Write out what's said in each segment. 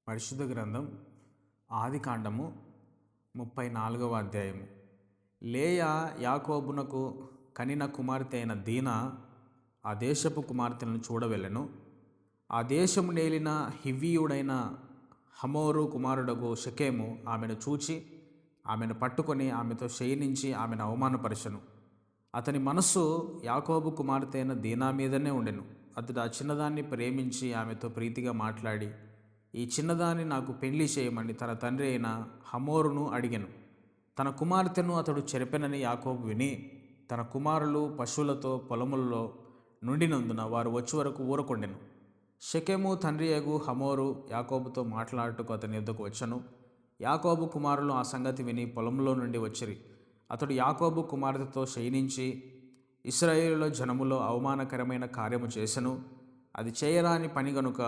పరిశుద్ధ గ్రంథం ఆదికాండము 34వ అధ్యాయము. లేయా యాకోబునకు కనిన కుమార్తె అయిన దీనా ఆ దేశపు కుమార్తెలను చూడవెళ్ళెను. ఆ దేశము నేలిన హివ్వీయుడైన హమోరు కుమారుడగు షెకెము ఆమెను చూచి ఆమెను పట్టుకొని ఆమెతో శయనించి ఆమెను అవమానపరచెను. అతని మనస్సు యాకోబు కుమార్తె అయిన దీనా మీదనే ఉండెను. అతడు ఆ చిన్నదాన్ని ప్రేమించి ఆమెతో ప్రీతిగా మాట్లాడి, ఈ చిన్నదాన్ని నాకు పెళ్లి చేయమని తన తండ్రి అయిన హమోరును అడిగెను. తన కుమార్తెను అతడు చెరిపెనని యాకోబు విని, తన కుమారులు పశువులతో పొలములలో నుండినందున వారు వచ్చి వరకు ఊరకొండెను. షెకెము తండ్రి యగు హమోరు యాకోబుతో మాట్లాడుటకు అతని యొద్దకు వచ్చెను. యాకోబు కుమారులు ఆ సంగతి విని పొలంలో నుండి వచ్చిరి. అతడు యాకోబు కుమార్తెతో శయనించి ఇశ్రాయేలుల జనములో అవమానకరమైన కార్యము చేసెను. అది చేయరాని పని గనుక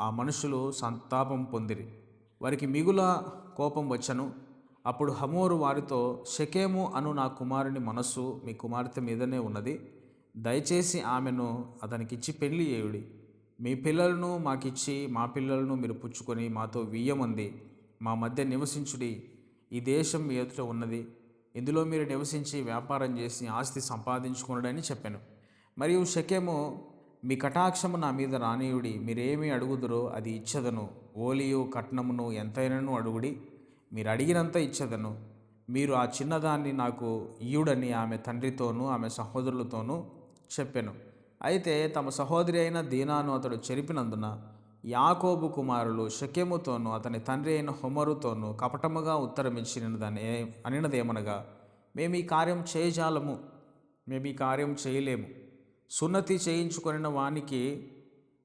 ఆ మనుషులు సంతాపం పొందిరి. వారికి మిగుల కోపం వచ్చెను. అప్పుడు హమోరు వారితో, షెకెము అను నా కుమారుని మనస్సు మీ కుమార్తె మీదనే ఉన్నది. దయచేసి ఆమెను అతనికిచ్చి పెళ్లి చేయుడి. మీ పిల్లలను మాకిచ్చి మా పిల్లలను మీరు పుచ్చుకొని మాతో వీయమంది మా మధ్య నివసించుడి. ఈ దేశం మీ ఎదుట ఉన్నది. ఇందులో మీరు నివసించి వ్యాపారం చేసి ఆస్తి సంపాదించుకొనుడని చెప్పాను. మరియు షెకెము, మీ కటాక్షము నా మీద రానియుడి. మీరేమి అడుగుదురో అది ఇచ్చెదను. ఓలియు కట్నమును ఎంతైనను అడుగుడి, మీరు అడిగినంత ఇచ్చెదను. మీరు ఆ చిన్నదాన్ని నాకు ఇయ్యుడని ఆమె తండ్రితోనూ ఆమె సహోదరులతోనూ చెప్పెను. అయితే తమ సహోదరి అయిన దీనాను అతడు చెరిపినందున యాకోబు కుమారులు షెకెముతోనూ అతని తండ్రి అయిన హొమరుతోనూ కపటముగా అనినదేమనగా, మేము ఈ కార్యం చేయజాలము, మేము ఈ కార్యం చేయలేము. సున్నతి చేయించుకొనిన వానికి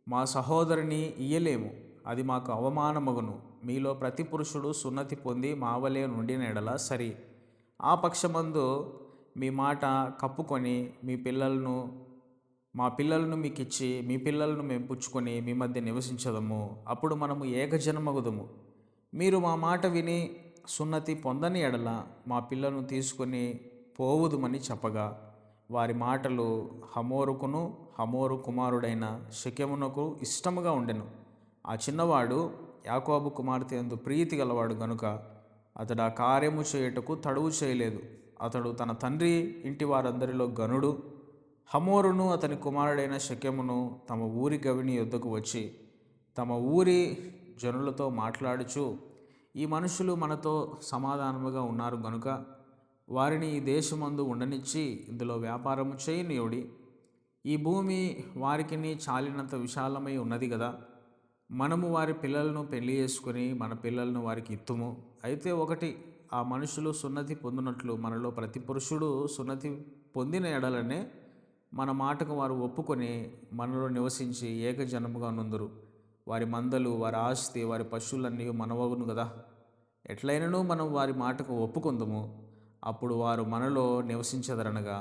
మా సహోదరిని ఇయ్యలేము, అది మాకు అవమానమగును. మీలో ప్రతి పురుషుడు సున్నతి పొంది మావలే నుండిన ఎడల సరి. ఆ పక్షమందు మీ మాట కప్పుకొని మా పిల్లలను మీకిచ్చి మీ పిల్లలను మేము పుచ్చుకొని మీ మధ్య నివసించదము. అప్పుడు మనము ఏకజనమగుదము. మీరు మా మాట విని సున్నతి పొందని ఎడల మా పిల్లలను తీసుకొని పోవుదుమని చెప్పగా, వారి మాటలు హమోరుకును హమోరు కుమారుడైన షెకెమునకు ఇష్టముగా ఉండెను. ఆ చిన్నవాడు యాకోబు కుమార్తె యందు ప్రీతి గలవాడు గనుక అతడు ఆ కార్యము చేయుటకు తడువు చేయలేదు. అతడు తన తండ్రి ఇంటి వారందరిలో గనుడు. హమోరును అతని కుమారుడైన షెకెమును తమ ఊరి గవిని యొద్దకు వచ్చి తమ ఊరి జనులతో మాట్లాడుచు, ఈ మనుషులు మనతో సమాధానముగా ఉన్నారు గనుక వారిని ఈ దేశమందు ఉండనిచ్చి ఇందులో వ్యాపారము చేయనీయుడి. ఈ భూమి వారికిని చాలినంత విశాలమై ఉన్నది కదా. మనము వారి పిల్లలను పెళ్లి చేసుకుని మన పిల్లలను వారికి ఇత్తుము. అయితే ఒకటి, ఆ మనుషులు సున్నతి పొందినట్లు మనలో ప్రతి పురుషుడు సున్నతి పొందిన ఎడలనే మన మాటకు వారు ఒప్పుకొని మనలో నివసించి ఏకజనముగా నుందురు. వారి మందలు, వారి ఆస్తి, వారి పశువులన్నీ మనవగును కదా. ఎట్లయినను మనం వారి మాటకు ఒప్పుకొందుము, అప్పుడు వారు మనలో నివసించదరనగా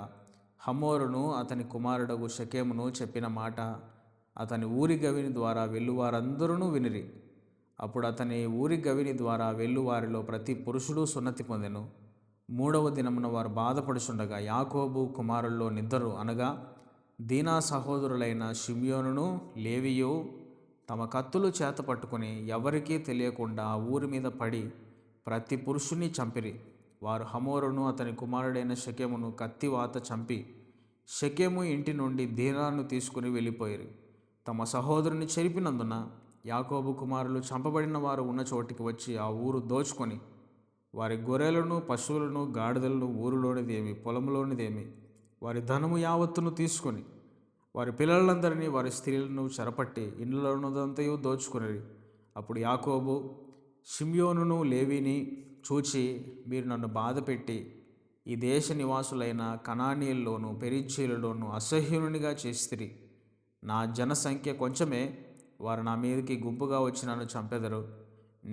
హమోరును అతని కుమారుడగు షెకెమును చెప్పిన మాట అతని ఊరి గవిని ద్వారా వెళ్ళువారందరూ వినిరి. అప్పుడు అతని ఊరి గవిని ద్వారా వెళ్ళువారిలో ప్రతి పురుషుడు సున్నతి పొందెను. 3వ దినమున వారు బాధపడుచుండగా యాకోబు కుమారుల్లో నిద్దరు అనగా దీనా సహోదరులైన షిమ్యోనును లేవియు తమ కత్తులు చేత పట్టుకుని ఎవరికీ తెలియకుండా ఆ ఊరి మీద పడి ప్రతి పురుషుని చంపిరి. వారు హమోరును అతని కుమారుడైన షెకెమును కత్తివాత చంపి షెకెము ఇంటి నుండి దీనాను తీసుకుని వెళ్ళిపోయారు. తమ సహోదరుని చెరిపినందున యాకోబు కుమారులు చంపబడిన వారు ఉన్న చోటికి వచ్చి ఆ ఊరు దోచుకొని వారి గొర్రెలను, పశువులను, గాడిదలను, ఊరిలోనిదేమి పొలంలోనిదేమి వారి ధనము యావత్తును తీసుకొని వారి పిల్లలందరినీ వారి స్త్రీలను చెరపట్టి ఇండ్లలోనదంతయు దోచుకుని. అప్పుడు యాకోబు షిమ్యోనును లేవిని చూచి, మీరు నన్ను బాధపెట్టి ఈ దేశ నివాసులైన కనానీయుల్లోనూ పెరిజ్జీయులలోనూ అసహ్యునిగా చేసిరి. నా జనసంఖ్య కొంచెమే, వారు నా మీదకి గుంపుగా వచ్చి నన్ను చంపెదరు.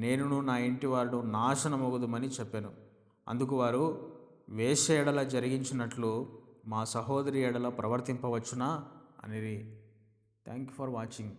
నేనును నా ఇంటి వారు నాశనమగుదుమని చెప్పాను. అందుకు వారు, వేశ్య ఎడల జరిగించినట్లు మా సహోదరి ఎడల ప్రవర్తింపవచ్చునా అనిరి. Thank you for watching.